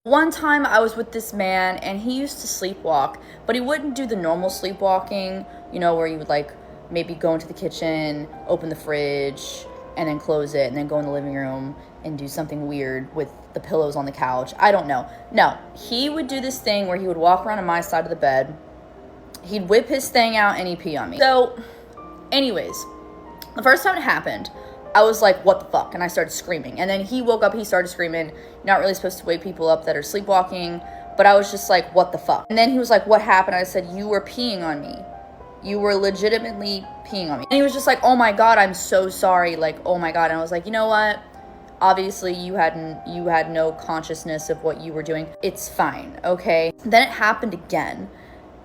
One time I was with this man and he used to sleepwalk, but he wouldn't do the normal sleepwalking, where you would like maybe go into the kitchen, open the fridge, and then close it, and then go in the living room and do something weird with the pillows on the couch. I don't know. No, he would do this thing where he would walk around on my side of the bed. He'd whip his thing out and he'd pee on me. So, anyways, the first time it happened, I was like, what the fuck? And I started screaming. And then he woke up, he started screaming. You're not really supposed to wake people up that are sleepwalking. But I was just like, what the fuck? And then he was like, what happened? I said, you were peeing on me. You were legitimately peeing on me. And he was just like, oh my God, I'm so sorry. Like, oh my God. And I was like, you know what? Obviously, you had no consciousness of what you were doing. It's fine, okay? Then it happened again.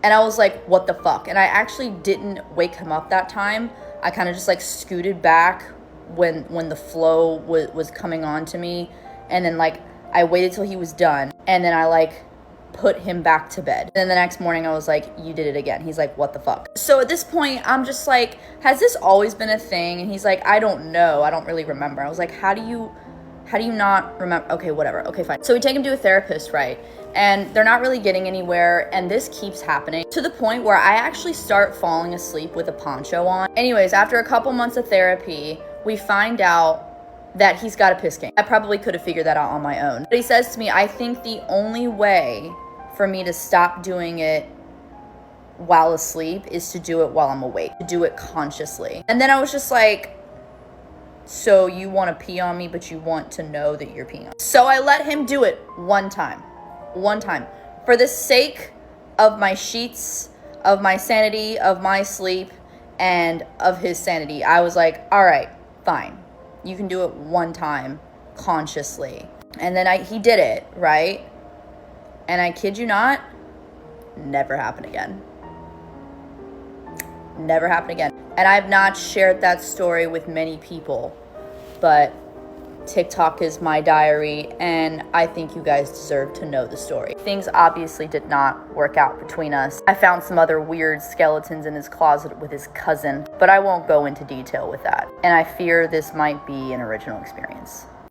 And I was like, what the fuck? And I actually didn't wake him up that time. I kind of just like scooted back when the flow was coming on to me, and then like I waited till he was done, and then I like put him back to bed. And then the next morning I was like, you did it again. He's like, what the fuck? So at this point I'm just like, has this always been a thing? And he's like, I don't know, I don't really remember. I was like, how do you not remember? Okay, whatever. Okay, fine. So we take him to a therapist, right? And they're not really getting anywhere, and this keeps happening to the point where I actually start falling asleep with a poncho on. Anyways, after a couple months of therapy, we find out that he's got a piss game. I probably could have figured that out on my own. But he says to me, I think the only way for me to stop doing it while asleep is to do it while I'm awake, to do it consciously. And then I was just like, so you want to pee on me, but you want to know that you're peeing on me. So I let him do it one time. For the sake of my sheets, of my sanity, of my sleep, and of his sanity, I was like, all right, fine. You can do it one time consciously. And then he did it, right? And I kid you not, never happened again. Never happened again. And I've not shared that story with many people, but TikTok is my diary, and I think you guys deserve to know the story. Things obviously did not work out between us. I found some other weird skeletons in his closet with his cousin, but I won't go into detail with that. And I fear this might be an original experience.